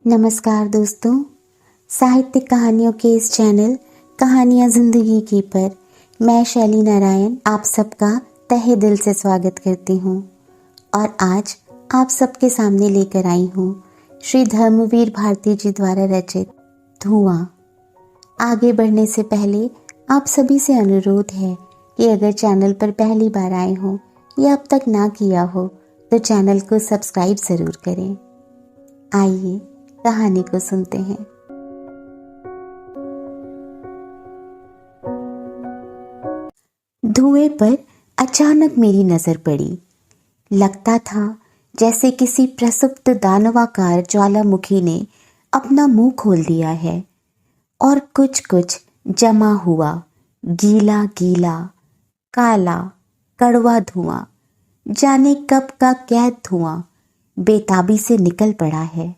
नमस्कार दोस्तों, साहित्यिक कहानियों के इस चैनल कहानियाँ ज़िंदगी की पर मैं शैली नारायण आप सबका तहे दिल से स्वागत करती हूँ। और आज आप सबके सामने लेकर आई हूँ श्री धर्मवीर भारती जी द्वारा रचित धुआं। आगे बढ़ने से पहले आप सभी से अनुरोध है कि अगर चैनल पर पहली बार आए हो या अब तक ना किया हो तो चैनल को सब्सक्राइब ज़रूर करें। आइए कहानी को सुनते हैं। धुएं पर अचानक मेरी नजर पड़ी। लगता था जैसे किसी प्रसुप्त दानवाकार ज्वालामुखी ने अपना मुंह खोल दिया है और कुछ कुछ जमा हुआ गीला गीला काला कड़वा धुआं, जाने कब का कैद धुआं बेताबी से निकल पड़ा है।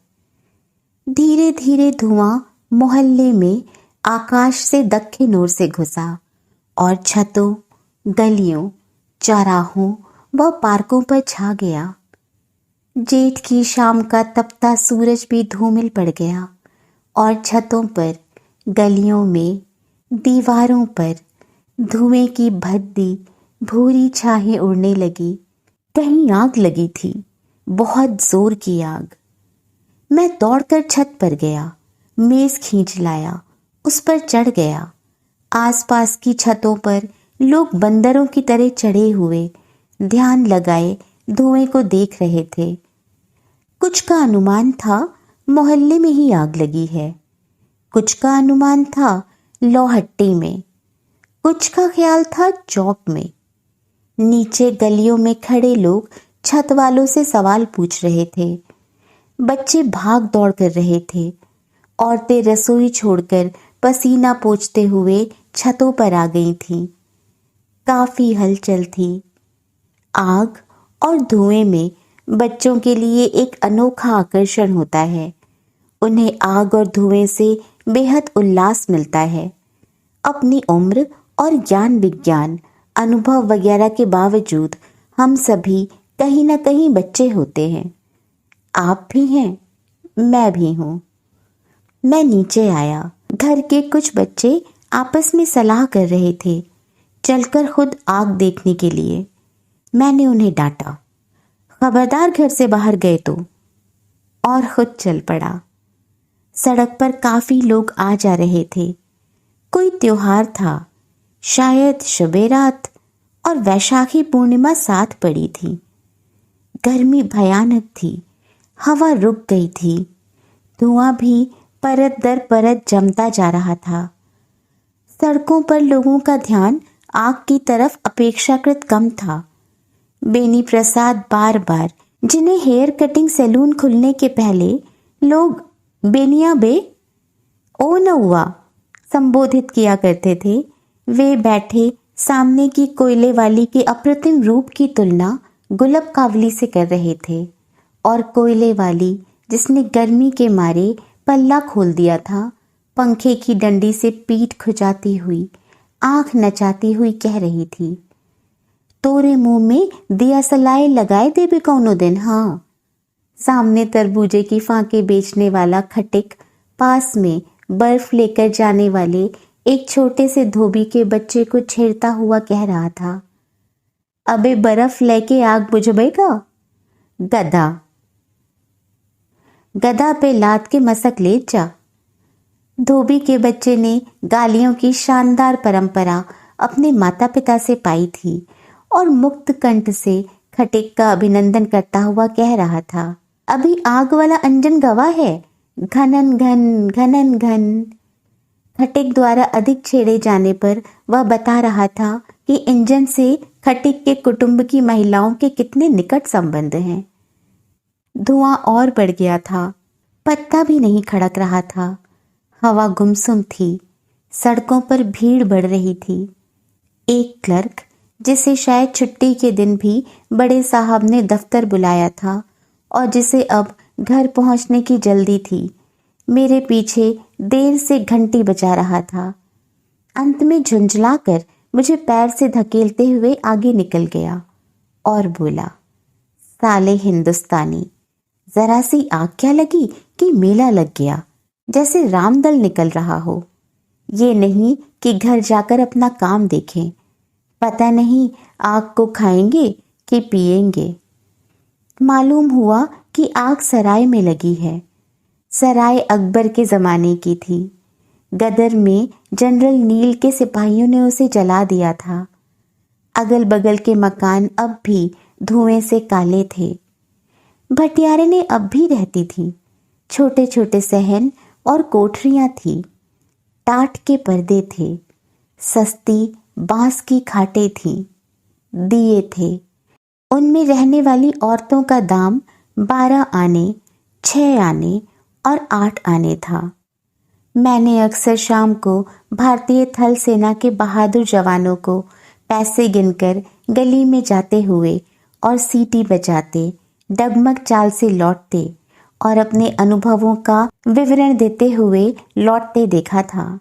धीरे धीरे धुआं मोहल्ले में आकाश से दक्षिण ओर से घुसा और छतों, गलियों, चौराहों व पार्कों पर छा गया। जेठ की शाम का तपता सूरज भी धूमिल पड़ गया और छतों पर, गलियों में, दीवारों पर धुएं की भद्दी भूरी छाहें उड़ने लगी। कहीं आग लगी थी, बहुत जोर की आग। मैं दौड़कर छत पर गया, मेज खींच लाया, उस पर चढ़ गया। आसपास की छतों पर लोग बंदरों की तरह चढ़े हुए ध्यान लगाए धुएं को देख रहे थे। कुछ का अनुमान था मोहल्ले में ही आग लगी है, कुछ का अनुमान था लौहट्टी में, कुछ का ख्याल था चौक में। नीचे गलियों में खड़े लोग छत वालों से सवाल पूछ रहे थे, बच्चे भाग दौड़ कर रहे थे, औरतें रसोई छोड़कर पसीना पोंछते हुए छतों पर आ गई थीं। काफी हलचल थी। आग और धुएं में बच्चों के लिए एक अनोखा आकर्षण होता है। उन्हें आग और धुएं से बेहद उल्लास मिलता है। अपनी उम्र और ज्ञान विज्ञान अनुभव वगैरह के बावजूद हम सभी कहीं ना कहीं बच्चे होते हैं। आप भी हैं, मैं भी हूँ। मैं नीचे आया। घर के कुछ बच्चे आपस में सलाह कर रहे थे चलकर खुद आग देखने के लिए। मैंने उन्हें डांटा, खबरदार घर से बाहर गए तो, और खुद चल पड़ा। सड़क पर काफी लोग आ जा रहे थे। कोई त्योहार था, शायद शबे रात और वैशाखी पूर्णिमा साथ पड़ी थी। गर्मी भयानक थी, हवा रुक गई थी, धुआं भी परत दर परत जमता जा रहा था। सड़कों पर लोगों का ध्यान आग की तरफ अपेक्षाकृत कम था। बेनी प्रसाद बार बार, जिन्हें हेयर कटिंग सैलून खुलने के पहले लोग बेनिया बे ओ न हुआ संबोधित किया करते थे, वे बैठे सामने की कोयले वाली के अप्रतिम रूप की तुलना गुलब कावली से कर रहे थे। और कोयले वाली, जिसने गर्मी के मारे पल्ला खोल दिया था, पंखे की डंडी से पीठ खुजाती हुई, आंख नचाती हुई कह रही थी, तोरे मुंह में दिया सलाई लगाए दे भी कौनो दिन। हाँ। सामने तरबूजे की फांके बेचने वाला खटिक पास में बर्फ लेकर जाने वाले एक छोटे से धोबी के बच्चे को छेड़ता हुआ कह रहा था, अबे बर्फ लेके आग बुझबेगा गधा, गधा पे लाद के मसक ले जा। धोबी के बच्चे ने गालियों की शानदार परंपरा अपने माता पिता से पाई थी और मुक्त कंठ से खटिक का अभिनंदन करता हुआ कह रहा था, अभी आग वाला अंजन गवा है, घनन घन घनन घन। खटिक द्वारा अधिक छेड़े जाने पर वह बता रहा था कि इंजन से खटिक के कुटुंब की महिलाओं के कितने निकट संबंध हैं। धुआं और बढ़ गया था, पत्ता भी नहीं खड़क रहा था। हवा गुमसुम थी, सड़कों पर भीड़ बढ़ रही थी। एक क्लर्क, जिसे शायद छुट्टी के दिन भी बड़े साहब ने दफ्तर बुलाया था और जिसे अब घर पहुंचने की जल्दी थी, मेरे पीछे देर से घंटी बजा रहा था। अंत में झुंझलाकर मुझे पैर से धकेलते हुए आगे निकल गया और बोला, साले हिंदुस्तानी, जरा सी आग क्या लगी कि मेला लग गया, जैसे रामदल निकल रहा हो। ये नहीं कि घर जाकर अपना काम देखें, पता नहीं आग को खाएंगे कि पिएंगे। मालूम हुआ कि आग सराय में लगी है। सराय अकबर के ज़माने की थी। गदर में जनरल नील के सिपाहियों ने उसे जला दिया था। अगल बगल के मकान अब भी धुएं से काले थे। भटियारे ने अब भी रहती थी। छोटे छोटे सहन और कोठरियां थी। टाट के पर्दे थे। सस्ती बांस की खाटें थीं। दिए थे। उनमें रहने वाली औरतों का दाम 12 आने, 6 आने और 8 आने था। मैंने अक्सर शाम को भारतीय थल सेना के बहादुर जवानों को पैसे गिनकर गली में जाते हुए और सीटी बजाते, डगमग चाल से लौटते और अपने अनुभवों का विवरण देते हुए लौटते देखा था।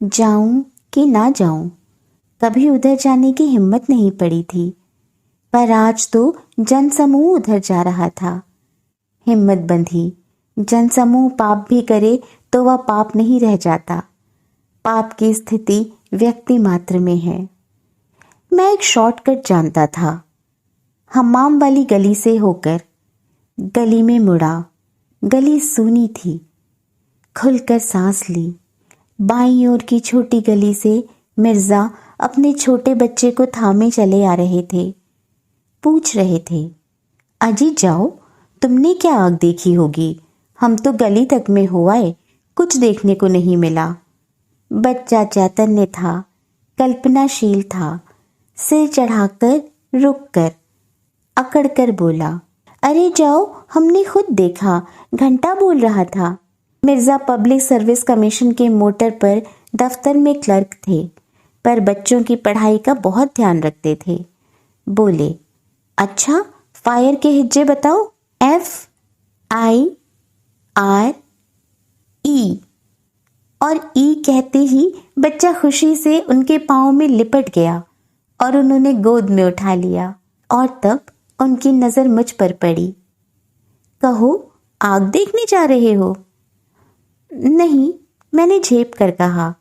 जाऊं कि ना जाऊं, कभी उधर जाने की हिम्मत नहीं पड़ी थी, पर आज तो जनसमूह उधर जा रहा था। हिम्मत बंधी। जनसमूह पाप भी करे तो वह पाप नहीं रह जाता। पाप की स्थिति व्यक्ति मात्र में है। मैं एक शॉर्टकट जानता था। हम्माम वाली गली से होकर गली में मुड़ा। गली सूनी थी। खुलकर सांस ली। बाईं ओर की छोटी गली से मिर्जा अपने छोटे बच्चे को थामे चले आ रहे थे। पूछ रहे थे, अजी जाओ, तुमने क्या आग देखी होगी, हम तो गली तक में हो आए, कुछ देखने को नहीं मिला। बच्चा चैतन्य था, कल्पनाशील था। सिर चढ़ाकर रुककर अकड़कर बोला, अरे जाओ, हमने खुद देखा, घंटा बोल रहा था। मिर्जा पब्लिक सर्विस कमीशन के मोटर पर दफ्तर में क्लर्क थे, पर बच्चों की पढ़ाई का बहुत ध्यान रखते थे। बोले, अच्छा फायर के हिज्जे बताओ। FIRE और ई कहते ही बच्चा खुशी से उनके पाँव में लिपट गया और उन्होंने गोद में उठा लिया। और तब उनकी नजर मुझ पर पड़ी। कहो, आग देखने जा रहे हो? नहीं, मैंने झेप कर कहा,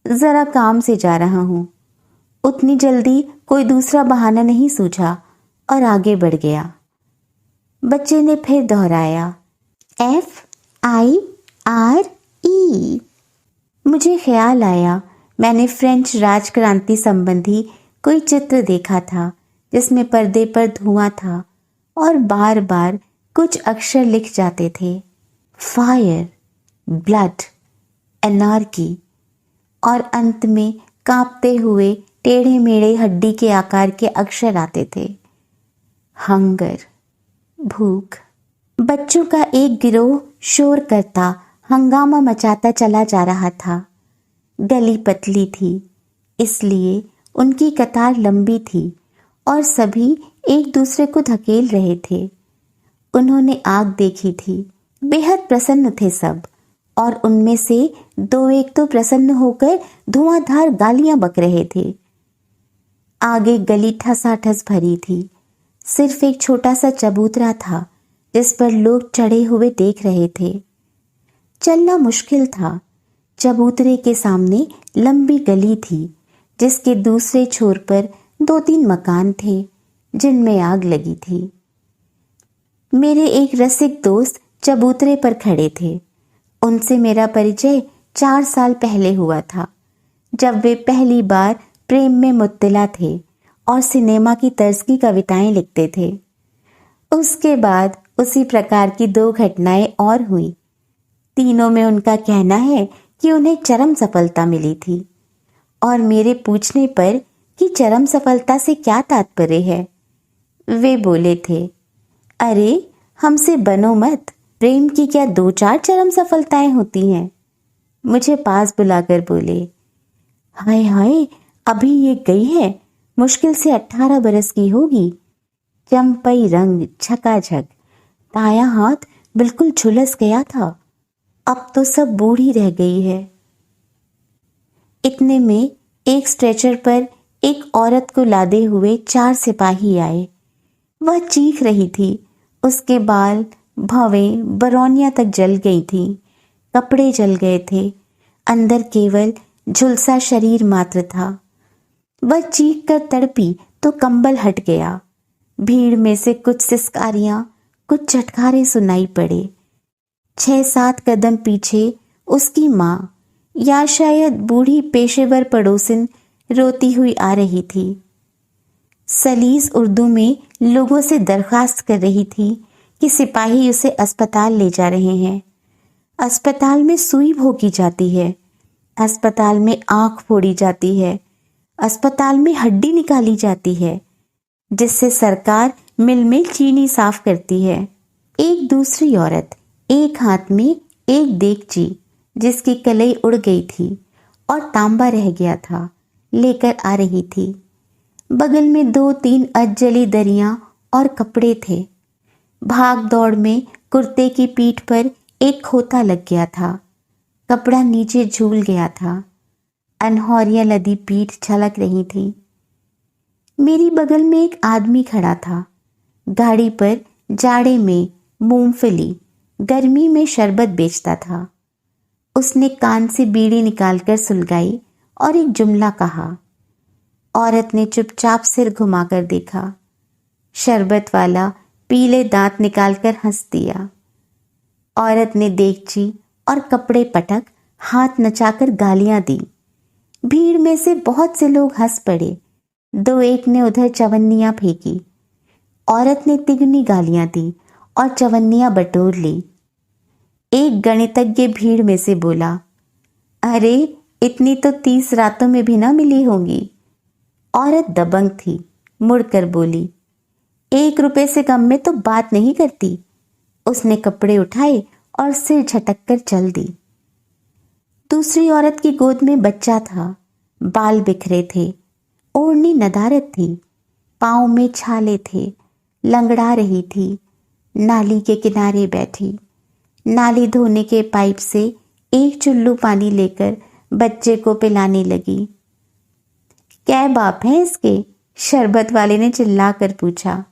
जरा काम से जा रहा हूं। उतनी जल्दी कोई दूसरा बहाना नहीं सूझा और आगे बढ़ गया। बच्चे ने फिर दोहराया, FIRE। मुझे ख्याल आया, मैंने फ्रेंच राजक्रांति संबंधी कोई चित्र देखा था जिसमें पर्दे पर धुआं था और बार बार कुछ अक्षर लिख जाते थे, फायर, ब्लड, एनार्की, और अंत में कांपते हुए टेढ़े मेढ़े हड्डी के आकार के अक्षर आते थे, हंगर, भूख। बच्चों का एक गिरोह शोर करता, हंगामा मचाता चला जा रहा था। गली पतली थी, इसलिए उनकी कतार लंबी थी और सभी एक दूसरे को धकेल रहे थे। उन्होंने आग देखी थी, बेहद प्रसन्न थे सब, और उनमें से 2-1 तो प्रसन्न होकर धुआंधार गालियां बक रहे थे। आगे गली ठसाठस भरी थी। सिर्फ एक छोटा सा चबूतरा था जिस पर लोग चढ़े हुए देख रहे थे। चलना मुश्किल था। चबूतरे के सामने लंबी गली थी जिसके दूसरे छोर पर 2-3 मकान थे जिनमें आग लगी थी। मेरे एक रसिक दोस्त चबूतरे पर खड़े थे। उनसे मेरा परिचय 4 साल पहले हुआ था, जब वे पहली बार प्रेम में मुत्तला थे और सिनेमा की तर्ज की कविताएं लिखते थे। उसके बाद उसी प्रकार की 2 घटनाएं और हुई। तीनों में उनका कहना है कि उन्हें चरम सफलता मिली थी, और मेरे पूछने पर कि चरम सफलता से क्या तात्पर्य है, वे बोले थे, अरे हमसे बनो मत, प्रेम की क्या 2-4 चरम सफलताएं होती हैं। मुझे पास बुलाकर बोले, हाय हाय, अभी ये गई है, मुश्किल से 18 बरस की होगी। चंपई रंग, झकाझक, दायां हाथ बिल्कुल झुलस गया था, अब तो सब बूढ़ी रह गई है। इतने में एक स्ट्रेचर पर एक औरत को लादे हुए 4 सिपाही आए। वह चीख रही थी, उसके बाल भवें बरौनिया तक जल गई थीं, कपड़े जल गए थे, अंदर केवल झुलसा शरीर मात्र था। वह चीख कर तड़पी तो कंबल हट गया। भीड़ में से कुछ सिसकारियां, कुछ चटखारे सुनाई पड़े। 6-7 कदम पीछे उसकी माँ या शायद बूढ़ी पेशेवर पड़ोसिन रोती हुई आ रही थी। सलीस उर्दू में लोगों से दरख्वास्त कर रही थी कि सिपाही उसे अस्पताल ले जा रहे हैं। अस्पताल में सुई भोंकी जाती है, अस्पताल में आंख फोड़ी जाती है, अस्पताल में हड्डी निकाली जाती है, जिससे सरकार मिल में चीनी साफ करती है। एक दूसरी औरत एक हाथ में एक देगची, जिसकी कलई उड़ गई थी और तांबा रह गया था, लेकर आ रही थी। बगल में 2-3 अधजली दरियां और कपड़े थे। भाग दौड़ में कुर्ते की पीठ पर एक खोता लग गया था, कपड़ा नीचे झूल गया था, अनहौरियां लदी पीठ झलक रही थी। मेरी बगल में एक आदमी खड़ा था। गाड़ी पर जाड़े में मूंगफली, गर्मी में शरबत बेचता था। उसने कान से बीड़ी निकालकर सुलगाई और एक जुमला कहा। औरत ने चुपचाप सिर घुमाकर देखा। शरबत वाला पीले दांत निकालकर हंस दिया। औरत ने देगची और कपड़े पटक हाथ नचाकर गालियां दी। भीड़ में से बहुत से लोग हंस पड़े। 2-1 ने उधर चवन्नियां फेंकी। औरत ने तिगनी गालियां दी और चवन्नियां बटोर ली। एक गणितज्ञ भीड़ में से बोला, अरे इतनी तो 30 रातों में भी ना मिली होंगी। औरत दबंग थी, मुड़कर बोली, 1 रुपए से कम में तो बात नहीं करती। उसने कपड़े उठाए और सिर झटक कर चल दी। दूसरी औरत की गोद में बच्चा था, बाल बिखरे थे, ओढ़नी नदारत थी, पाँव में छाले थे, लंगड़ा रही थी। नाली के किनारे बैठी, नाली धोने के पाइप से एक चुल्लू पानी लेकर बच्चे को पिलाने लगी। क्या बाप है इसके? शरबत वाले ने चिल्लाकर पूछा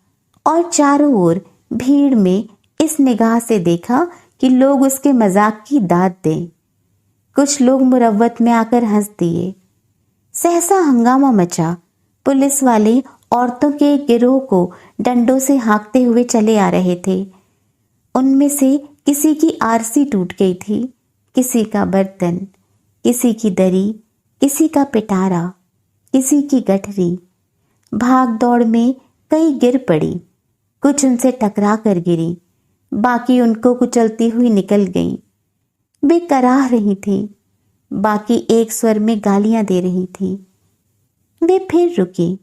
और चारों ओर भीड़ में इस निगाह से देखा कि लोग उसके मजाक की दाद दें। कुछ लोग मुरव्वत में आकर हंस दिए। सहसा हंगामा मचा। पुलिस वाले औरतों के एक गिरोह को डंडों से हाँकते हुए चले आ रहे थे। उनमें से किसी की आरसी टूट गई थी, किसी का बर्तन, किसी की दरी, किसी का पिटारा, किसी की गठरी। भाग दौड़ में कई गिर पड़ी, कुछ उनसे टकरा कर गिरी, बाकी उनको कुचलती हुई निकल गईं। वे कराह रही थीं, बाकी एक स्वर में गालियां दे रही थीं। वे फिर रुकी।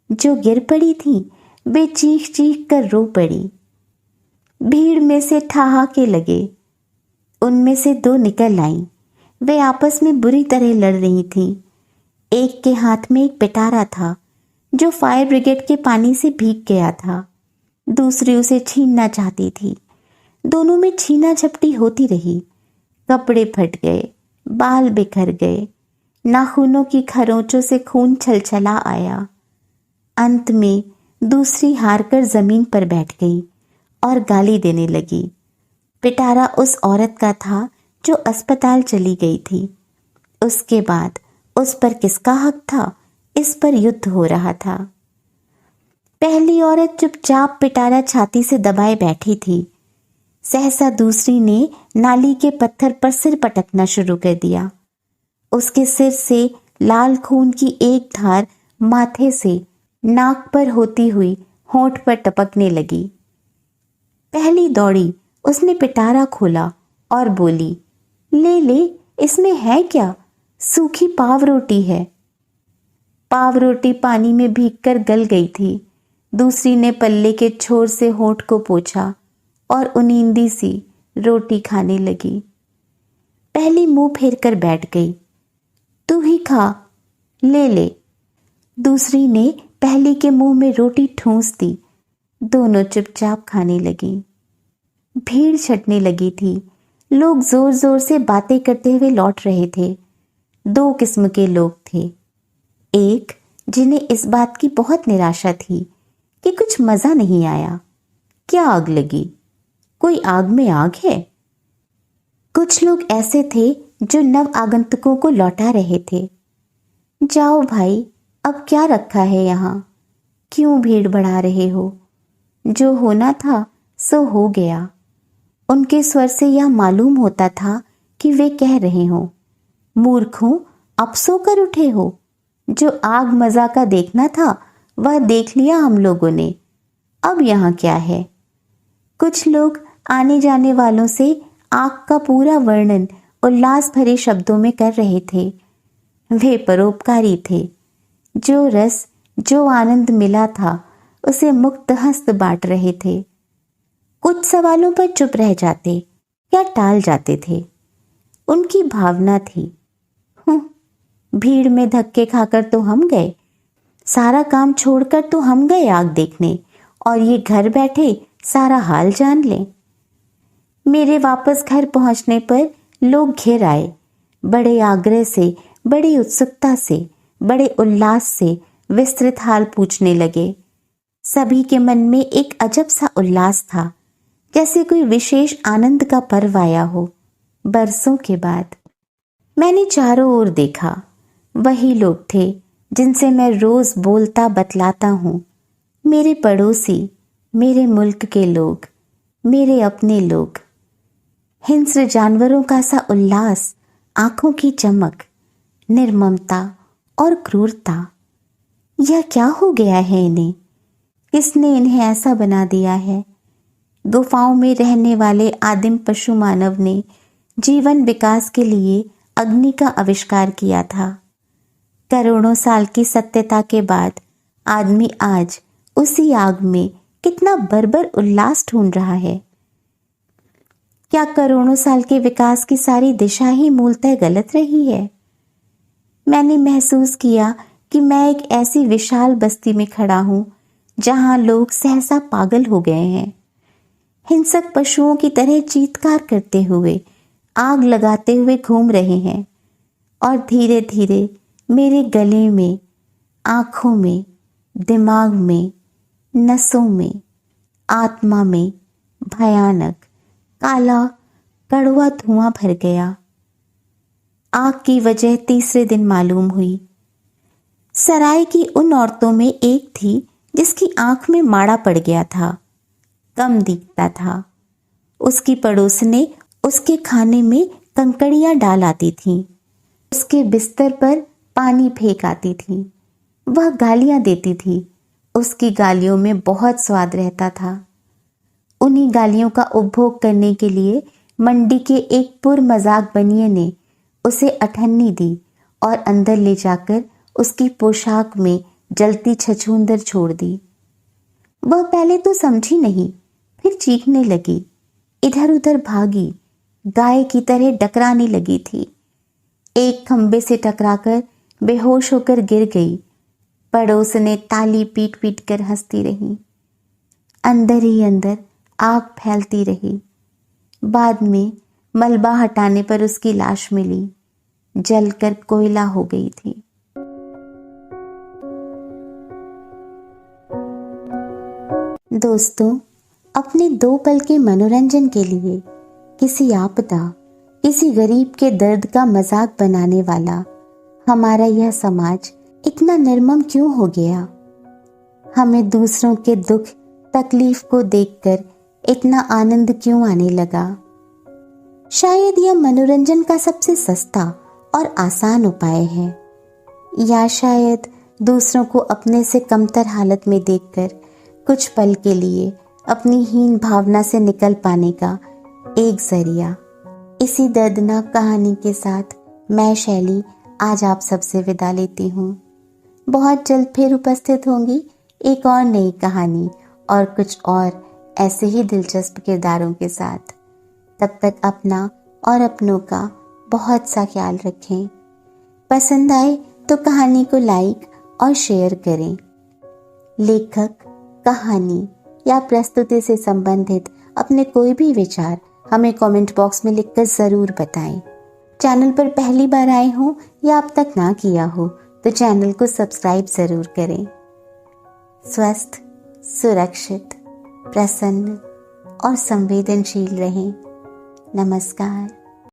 जो गिर पड़ी थीं, वे चीख चीख कर रो पड़ी। भीड़ में से ठहाके लगे। उनमें से 2 निकल आईं। वे आपस में बुरी तरह लड़ रही थीं। एक के हाथ में एक पिटारा था जो फायर ब्रिगेड के पानी से भीग गया था। दूसरी उसे छीनना चाहती थी। दोनों में छीना झपटी होती रही। कपड़े फट गए, बाल बिखर गए, नाखूनों की खरोंचों से खून छलछला आया। अंत में दूसरी हारकर जमीन पर बैठ गई और गाली देने लगी। पिटारा उस औरत का था जो अस्पताल चली गई थी। उसके बाद उस पर किसका हक था, इस पर युद्ध हो रहा था। पहली औरत चुपचाप पिटारा छाती से दबाए बैठी थी। सहसा दूसरी ने नाली के पत्थर पर सिर पटकना शुरू कर दिया। उसके सिर से लाल खून की एक धार माथे से नाक पर होती हुई होंठ पर टपकने लगी। पहली दौड़ी, उसने पिटारा खोला और बोली, ले ले, इसमें है क्या? सूखी पाव रोटी है। पाव रोटी पानी में भीगकर गल गई थी। दूसरी ने पल्ले के छोर से होंठ को पोंछा और उनींदी सी रोटी खाने लगी। पहली मुंह फेर कर बैठ गई। तू ही खा, ले ले। दूसरी ने पहली के मुंह में रोटी ठूंस दी। दोनों चुपचाप खाने लगी। भीड़ छटने लगी थी। लोग जोर जोर से बातें करते हुए लौट रहे थे। 2 किस्म के लोग थे। एक जिन्हें इस बात की बहुत निराशा थी कि कुछ मजा नहीं आया, क्या आग लगी। कोई आग में आग है। कुछ लोग ऐसे थे जो नव आगंतुकों को लौटा रहे थे। जाओ भाई, अब क्या रखा है यहाँ, क्यों भीड़ बढ़ा रहे हो? जो होना था सो हो गया। उनके स्वर से यह मालूम होता था कि वे कह रहे हो, मूर्खों, अब सोकर उठे हो। जो आग मजा का देखना था वह देख लिया हम लोगों ने, अब यहाँ क्या है? कुछ लोग आने जाने वालों से आग का पूरा वर्णन उल्लास भरे शब्दों में कर रहे थे। वे परोपकारी थे। जो रस, जो आनंद मिला था उसे मुक्त हस्त बांट रहे थे। कुछ सवालों पर चुप रह जाते या टाल जाते थे। उनकी भावना थी, भीड़ में धक्के खाकर तो हम गए, सारा काम छोड़कर तो हम गए आग देखने, और ये घर बैठे सारा हाल जान लें। मेरे वापस घर पहुंचने पर लोग घिर आए, बड़े आग्रह से, बड़ी उत्सुकता से, बड़े उल्लास से विस्तृत हाल पूछने लगे। सभी के मन में एक अजब सा उल्लास था, जैसे कोई विशेष आनंद का पर्व आया हो बरसों के बाद। मैंने चारों ओर देखा। वही लोग थे जिनसे मैं रोज बोलता बतलाता हूँ। मेरे पड़ोसी, मेरे मुल्क के लोग, मेरे अपने लोग। हिंस्र जानवरों का सा उल्लास, आंखों की चमक, निर्ममता और क्रूरता। यह क्या हो गया है इन्हें? किसने इन्हें ऐसा बना दिया है? गुफाओं में रहने वाले आदिम पशु मानव ने जीवन विकास के लिए अग्नि का आविष्कार किया था। करोड़ों साल की सत्यता के बाद आदमी आज उसी आग में कितना बर्बर उल्लास ढूंढ रहा है। क्या करोड़ों साल के विकास की सारी दिशा ही मूलतः गलत रही है? मैंने महसूस किया कि मैं एक ऐसी विशाल बस्ती में खड़ा हूं जहां लोग सहसा पागल हो गए हैं। हिंसक पशुओं की तरह चीत्कार करते हुए, आग लगाते हुए घूम रहे हैं, और धीरे धीरे मेरे गले में, आंखों में, दिमाग में, नसों में, आत्मा में भयानक काला कड़वा धुआं भर गया। आग की वजह तीसरे दिन मालूम हुई। सराय की उन औरतों में एक थी जिसकी आंख में माड़ा पड़ गया था, कम दिखता था। उसकी पड़ोसने उसके खाने में कंकड़ियां डाल आती थीं। उसके बिस्तर पर पानी फेंक आती थी। वह गालियां देती थी। उसकी गालियों में बहुत स्वाद रहता था। उन्हीं गालियों का उपभोग करने के लिए मंडी के एक पुर मजाक बनिए ने उसे अठन्नी दी और अंदर ले जाकर उसकी पोशाक में जलती छछूंदर छोड़ दी। वह पहले तो समझी नहीं, फिर चीखने लगी, इधर उधर भागी, गाय की तरह डकराने लगी थी। एक खंबे से टकराकर बेहोश होकर गिर गई। पड़ोस ने ताली पीट पीट कर हंसती रही। अंदर ही अंदर आग फैलती रही। बाद में मलबा हटाने पर उसकी लाश मिली, जलकर कोयला हो गई थी। दोस्तों, अपने 2 पल के मनोरंजन के लिए किसी आपदा, किसी गरीब के दर्द का मजाक बनाने वाला हमारा यह समाज इतना निर्मम क्यों हो गया? हमें दूसरों के दुख तकलीफ को देखकर इतना आनंद क्यों आने लगा? शायद यह मनोरंजन का सबसे सस्ता और आसान उपाय है, या शायद दूसरों को अपने से कमतर हालत में देखकर कुछ पल के लिए अपनी हीन भावना से निकल पाने का एक जरिया। इसी दर्दनाक कहानी के साथ मैं शैली आज आप सबसे विदा लेती हूँ। बहुत जल्द फिर उपस्थित होंगी एक और नई कहानी और कुछ और ऐसे ही दिलचस्प किरदारों के साथ। तब तक अपना और अपनों का बहुत सा ख्याल रखें। पसंद आए तो कहानी को लाइक और शेयर करें। लेखक, कहानी या प्रस्तुति से संबंधित अपने कोई भी विचार हमें कमेंट बॉक्स में लिखकर ज़रूर बताएं। चैनल पर पहली बार आए हो या अब तक ना किया हो तो चैनल को सब्सक्राइब ज़रूर करें। स्वस्थ, सुरक्षित, प्रसन्न और संवेदनशील रहें। नमस्कार।